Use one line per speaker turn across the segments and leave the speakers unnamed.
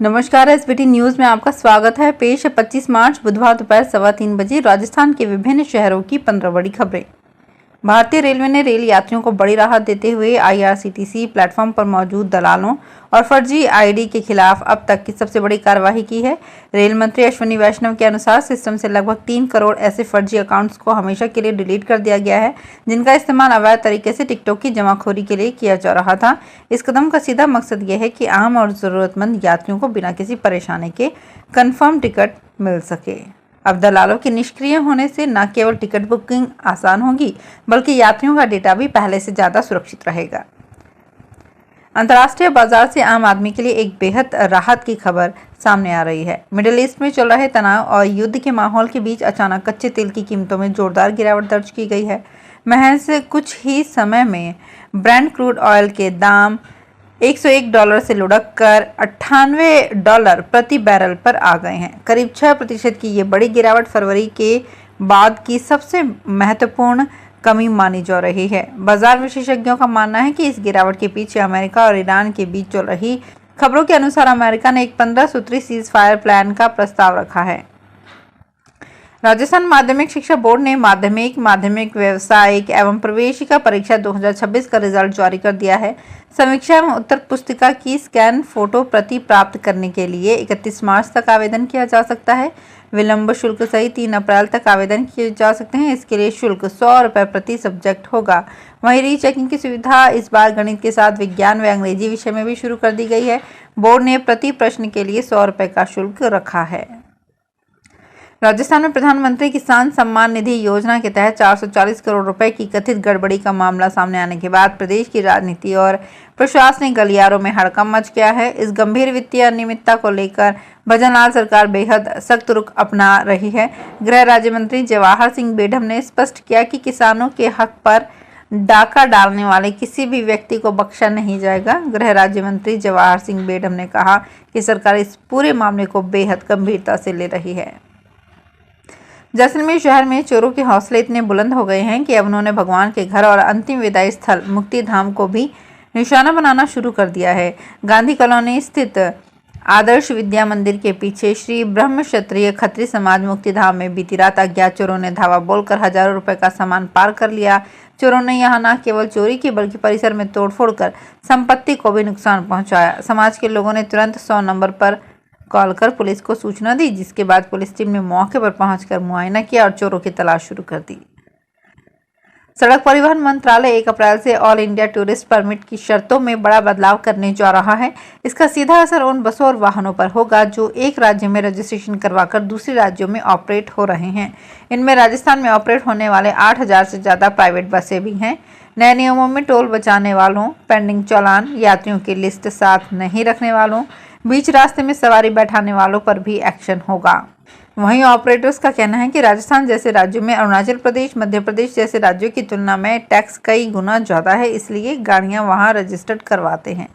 नमस्कार, SBT news में आपका स्वागत है। पेश है 25 मार्च बुधवार दोपहर 3:15 बजे राजस्थान के विभिन्न शहरों की 15 बड़ी खबरें। भारतीय रेलवे ने रेल यात्रियों को बड़ी राहत देते हुए आईआरसीटीसी प्लेटफॉर्म पर मौजूद दलालों और फर्जी आईडी के खिलाफ अब तक की सबसे बड़ी कार्रवाई की है। रेल मंत्री अश्विनी वैष्णव के अनुसार सिस्टम से लगभग 3 करोड़ ऐसे फर्जी अकाउंट्स को हमेशा के लिए डिलीट कर दिया गया है, जिनका इस्तेमाल अवैध तरीके से टिकटों की जमाखोरी के लिए किया जा रहा था। इस कदम का सीधा मकसद यह है कि आम और जरूरतमंद यात्रियों को बिना किसी परेशानी के कन्फर्म टिकट मिल सके। अब दलालों के निष्क्रिय होने से न केवल टिकट बुकिंग आसान होगी, बल्कि यात्रियों का डेटा भी पहले से ज्यादा सुरक्षित रहेगा। अंतर्राष्ट्रीय बाजार से आम आदमी के लिए एक बेहद राहत की खबर सामने आ रही है। मिडिल ईस्ट में चल रहे तनाव और युद्ध के माहौल के बीच अचानक कच्चे तेल की कीमतों में जोरदार गिरावट दर्ज की गई है। महज कुछ ही समय में ब्रेंट क्रूड ऑयल के दाम $101 से लुढ़क कर $98 प्रति बैरल पर आ गए हैं। करीब 6% की ये बड़ी गिरावट फरवरी के बाद की सबसे महत्वपूर्ण कमी मानी जा रही है। बाजार विशेषज्ञों का मानना है कि इस गिरावट के पीछे अमेरिका और ईरान के बीच चल रही खबरों के अनुसार अमेरिका ने एक 15 सूत्री सीज फायर प्लान का प्रस्ताव रखा है। राजस्थान माध्यमिक शिक्षा बोर्ड ने माध्यमिक व्यावसायिक एवं प्रवेशिका परीक्षा 2026 का रिजल्ट जारी कर दिया है। समीक्षा एवं उत्तर पुस्तिका की स्कैन फोटो प्रति प्राप्त करने के लिए 31 मार्च तक आवेदन किया जा सकता है। विलंब शुल्क सहित 3 अप्रैल तक आवेदन किए जा सकते हैं। इसके लिए शुल्क ₹100 प्रति सब्जेक्ट होगा। वहीं रीचेकिंग की सुविधा इस बार गणित के साथ विज्ञान व अंग्रेजी विषय में भी शुरू कर दी गई है। बोर्ड ने प्रति प्रश्न के लिए ₹100 का शुल्क रखा है। राजस्थान में प्रधानमंत्री किसान सम्मान निधि योजना के तहत 440 करोड़ रुपए की कथित गड़बड़ी का मामला सामने आने के बाद प्रदेश की राजनीति और प्रशासनिक गलियारों में हड़कंप मच गया है। इस गंभीर वित्तीय अनियमितता को लेकर भजनलाल सरकार बेहद सख्त रुख अपना रही है। गृह राज्य मंत्री जवाहर सिंह बेढम ने स्पष्ट किया कि किसानों के हक पर डाका डालने वाले किसी भी व्यक्ति को बख्शा नहीं जाएगा। गृह राज्य मंत्री जवाहर सिंह बेढम ने कहा कि सरकार इस पूरे मामले को बेहद गंभीरता से ले रही है। जैसलमेर शहर में चोरों के हौसले इतने बुलंद हो गए हैं कि अब उन्होंने भगवान के घर और अंतिम विदाई स्थल मुक्ति धाम को भी निशाना बनाना शुरू कर दिया है। गांधी कॉलोनी स्थित आदर्श विद्या मंदिर के पीछे श्री ब्रह्म क्षत्रिय खत्री समाज मुक्ति धाम में बीती रात अज्ञात चोरों ने धावा बोलकर हजारों रुपए का सामान पार कर लिया। चोरों ने यहां न केवल चोरी की बल्कि परिसर में तोड़फोड़ कर संपत्ति को भी नुकसान पहुंचाया। समाज के लोगों ने तुरंत 100 नंबर पर कॉल कर पुलिस को सूचना दी, जिसके बाद पुलिस टीम ने मौके पर पहुंचकर मुआयना किया और चोरों की तलाश शुरू कर दी। सड़क परिवहन मंत्रालय 1 अप्रैल से ऑल इंडिया टूरिस्ट परमिट की शर्तों में बड़ा बदलाव करने जा रहा है। इसका सीधा असर उन बसों और वाहनों पर होगा जो एक राज्य में रजिस्ट्रेशन करवाकर दूसरे राज्यों में ऑपरेट हो रहे हैं। इनमें राजस्थान में ऑपरेट होने वाले 8,000 से ज्यादा प्राइवेट बसें भी हैं। नए नियमों में टोल बचाने वालों, पेंडिंग चालान, यात्रियों की लिस्ट साथ नहीं रखने वालों, बीच रास्ते में सवारी बैठाने वालों पर भी एक्शन होगा। वहीं ऑपरेटर्स का कहना है कि राजस्थान जैसे राज्यों में अरुणाचल प्रदेश, मध्य प्रदेश जैसे राज्यों की तुलना में टैक्स कई गुना ज्यादा है, इसलिए गाड़ियां वहां रजिस्टर्ड करवाते हैं।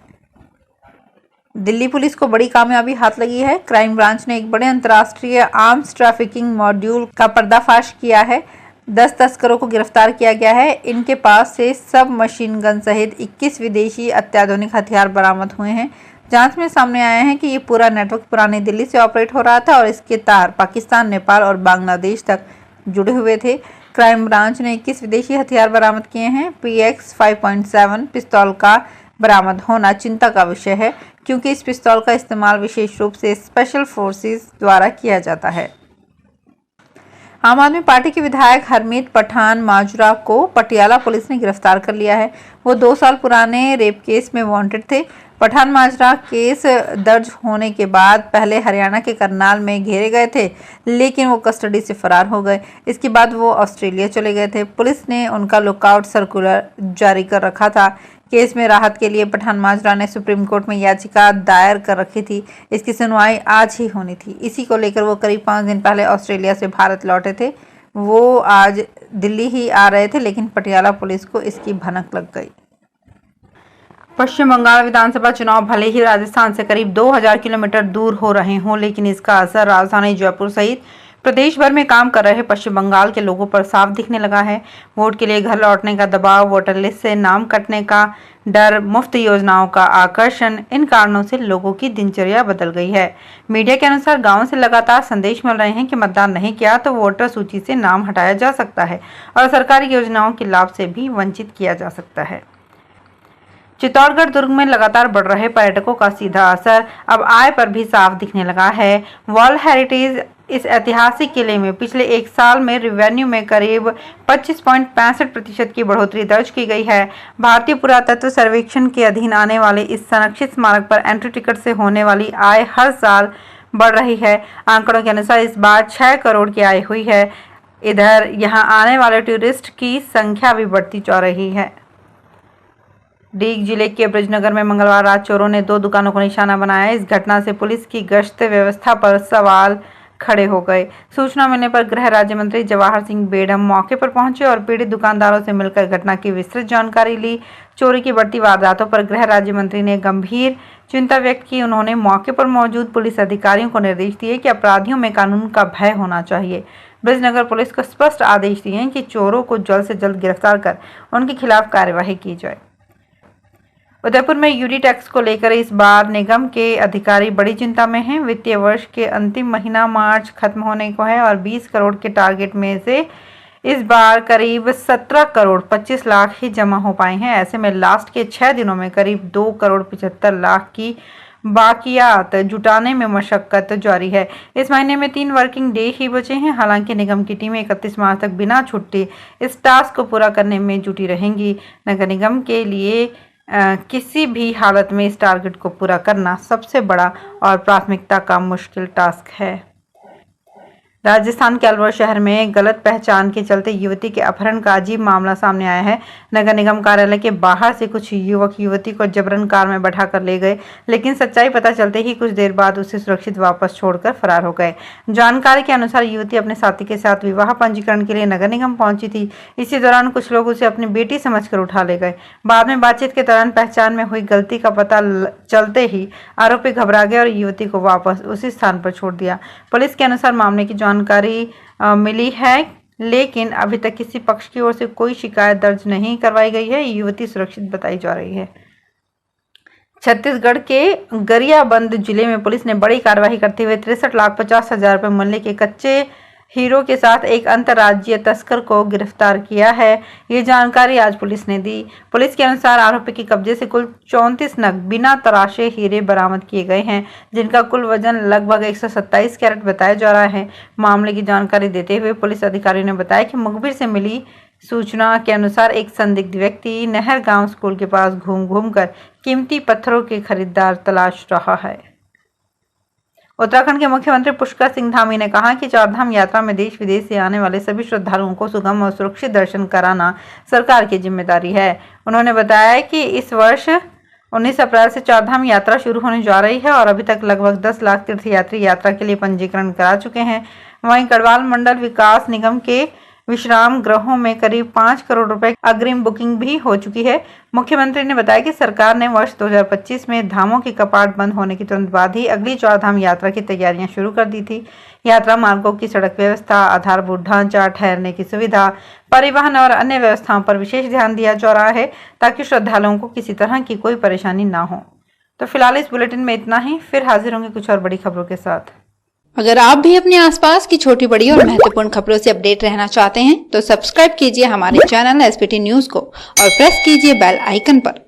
दिल्ली पुलिस को बड़ी कामयाबी हाथ लगी है। क्राइम ब्रांच ने एक बड़े अंतर्राष्ट्रीय आर्म्स ट्रैफिकिंग मॉड्यूल का पर्दाफाश किया है। 10 तस्करों को गिरफ्तार किया गया है। इनके पास से सब मशीन गन सहित 21 विदेशी अत्याधुनिक हथियार बरामद हुए हैं। जांच में सामने आया है कि ये पूरा नेटवर्क पुरानी दिल्ली से ऑपरेट हो रहा था और इसके तार पाकिस्तान, नेपाल और बांग्लादेश तक जुड़े हुए थे। क्राइम ब्रांच ने 21 विदेशी हथियार बरामद किए हैं। PX 5.7 पिस्तौल का बरामद होना चिंता का विषय है, क्योंकि इस पिस्तौल का इस्तेमाल विशेष रूप से स्पेशल फोर्सेस द्वारा किया जाता है। आम आदमी पार्टी के विधायक हरमीत पठान माजरा को पटियाला पुलिस ने गिरफ्तार कर लिया है। वो 2 साल पुराने रेप केस में वांटेड थे। पठान माजरा केस दर्ज होने के बाद पहले हरियाणा के करनाल में घेरे गए थे, लेकिन वो कस्टडी से फरार हो गए। इसके बाद वो ऑस्ट्रेलिया चले गए थे। पुलिस ने उनका लुकआउट सर्कुलर जारी कर रखा था। केस में राहत के लिए पठान माजरा ने सुप्रीम कोर्ट में याचिका दायर कर रखी थी। इसकी सुनवाई आज ही होनी थी। इसी को लेकर वो करीब 5 दिन पहले ऑस्ट्रेलिया से भारत लौटे थे। वो आज दिल्ली ही आ रहे थे, लेकिन पटियाला पुलिस को इसकी भनक लग गई। पश्चिम बंगाल विधानसभा चुनाव भले ही राजस्थान से करीब 2000 किलोमीटर दूर हो रहे हों, लेकिन इसका असर राजधानी जयपुर सहित प्रदेश भर में काम कर रहे पश्चिम बंगाल के लोगों पर साफ दिखने लगा है। वोट के लिए घर लौटने का दबाव, वोटर लिस्ट से नाम कटने का डर, मुफ्त योजनाओं का आकर्षण, इन कारणों से लोगों की दिनचर्या बदल गई है। मीडिया के अनुसार गांवों से लगातार संदेश मिल रहे हैं कि मतदान नहीं किया तो वोटर सूची से नाम हटाया जा सकता है और सरकारी योजनाओं के लाभ से भी वंचित किया जा सकता है। चित्तौड़गढ़ दुर्ग में लगातार बढ़ रहे पर्यटकों का सीधा असर अब आय पर भी साफ दिखने लगा है। वर्ल्ड हेरिटेज इस ऐतिहासिक किले में पिछले एक साल में रेवेन्यू में करीब 25.65% की बढ़ोतरी दर्ज की गई है। भारतीय पुरातत्व सर्वेक्षण के अधीन आने वाले इस संरक्षित स्मारक पर एंट्री टिकट से होने वाली आय हर साल बढ़ रही है। आंकड़ों के अनुसार इस बार 6 करोड़ की आय हुई है। इधर यहां आने वाले टूरिस्ट की संख्या भी बढ़ती जा रही है। डीग जिले के ब्रजनगर में मंगलवार रात चोरों ने 2 दुकानों को निशाना बनाया। इस घटना से पुलिस की गश्त व्यवस्था पर सवाल खड़े हो गए। सूचना मिलने पर गृह राज्य मंत्री जवाहर सिंह बेडम मौके पर पहुंचे और पीड़ित दुकानदारों से मिलकर घटना की विस्तृत जानकारी ली। चोरी की बढ़ती वारदातों पर गृह राज्य मंत्री ने गंभीर चिंता व्यक्त की। उन्होंने मौके पर मौजूद पुलिस अधिकारियों को निर्देश दिए कि अपराधियों में कानून का भय होना चाहिए। ब्रजनगर पुलिस को स्पष्ट आदेश दिए कि चोरों को जल्द से जल्द गिरफ्तार कर उनके खिलाफ कार्यवाही की जाए। उदयपुर में यूडी टैक्स को लेकर इस बार निगम के अधिकारी बड़ी चिंता में हैं। वित्तीय वर्ष के अंतिम महीना मार्च खत्म होने को है और 20 करोड़ के टारगेट में से इस बार करीब 17 करोड़ 25 लाख ही जमा हो पाए हैं। ऐसे में लास्ट के 6 दिनों में करीब 2 करोड़ 75 लाख की बाकियात जुटाने में मशक्कत जारी है। इस महीने में 3 वर्किंग डे ही बचे हैं। हालांकि निगम की टीमें 31 मार्च तक बिना छुट्टी इस टास्क को पूरा करने में जुटी रहेंगी। नगर निगम के लिए किसी भी हालत में इस टारगेट को पूरा करना सबसे बड़ा और प्राथमिकता का मुश्किल टास्क है। राजस्थान के अलवर शहर में गलत पहचान के चलते युवती के अपहरण का अजीब मामला सामने आया है। नगर निगम कार्यालय के बाहर से कुछ युवक युवती को जबरन कार में बैठाकर ले गए, लेकिन सच्चाई पता चलते ही कुछ देर बाद उसे सुरक्षित वापस छोड़कर फरार हो गए। जानकारी के अनुसार युवती अपने साथी के साथ विवाह पंजीकरण के लिए नगर निगम पहुंची थी। इसी दौरान कुछ लोग उसे अपनी बेटी समझकर उठा ले गए। बाद में बातचीत के दौरान पहचान में हुई गलती का पता चलते ही आरोपी घबरा गए और युवती को वापस उसी स्थान पर छोड़ दिया। पुलिस के अनुसार मामले की जानकारी मिली है, लेकिन अभी तक किसी पक्ष की ओर से कोई शिकायत दर्ज नहीं करवाई गई है। युवती सुरक्षित बताई जा रही है। छत्तीसगढ़ के गरियाबंद जिले में पुलिस ने बड़ी कार्रवाई करते हुए 63,50,000 रुपये मूल्य के कच्चे हीरो के साथ एक अंतर्राज्यीय तस्कर को गिरफ्तार किया है। ये जानकारी आज पुलिस ने दी। पुलिस के अनुसार आरोपी के कब्जे से कुल 34 नग बिना तराशे हीरे बरामद किए गए हैं, जिनका कुल वजन लगभग 127 कैरेट बताया जा रहा है। मामले की जानकारी देते हुए पुलिस अधिकारियों ने बताया कि मुखबिर से मिली सूचना के अनुसार एक संदिग्ध व्यक्ति नहर गांव स्कूल के पास घूम कर कीमती पत्थरों के खरीदार तलाश रहा है। उत्तराखंड के मुख्यमंत्री पुष्कर सिंह धामी ने कहा कि चारधाम यात्रा में देश विदेश से आने वाले सभी श्रद्धालुओं को सुगम और सुरक्षित दर्शन कराना सरकार की जिम्मेदारी है। उन्होंने बताया कि इस वर्ष 19 अप्रैल से चारधाम यात्रा शुरू होने जा रही है और अभी तक लगभग 10 लाख तीर्थयात्री यात्रा के लिए पंजीकरण करा चुके हैं। वहीं गढ़वाल मंडल विकास निगम के विश्राम गृहों में करीब 5 करोड़ रुपए अग्रिम बुकिंग भी हो चुकी है। मुख्यमंत्री ने बताया कि सरकार ने वर्ष 2025 में धामों के कपाट बंद होने के तुरंत बाद ही अगली चारधाम यात्रा की तैयारियां शुरू कर दी थी। यात्रा मार्गों की सड़क व्यवस्था, आधारभूत ढांचा, ठहरने की सुविधा, परिवहन और अन्य व्यवस्थाओं पर विशेष ध्यान दिया जा रहा है ताकि श्रद्धालुओं को किसी तरह की कोई परेशानी ना हो। तो फिलहाल इस बुलेटिन में इतना ही। फिर हाजिर होंगे कुछ और बड़ी खबरों के साथ।
अगर आप भी अपने आसपास की छोटी बड़ी और महत्वपूर्ण खबरों से अपडेट रहना चाहते हैं तो सब्सक्राइब कीजिए हमारे चैनल SPT न्यूज को और प्रेस कीजिए बेल आइकन पर।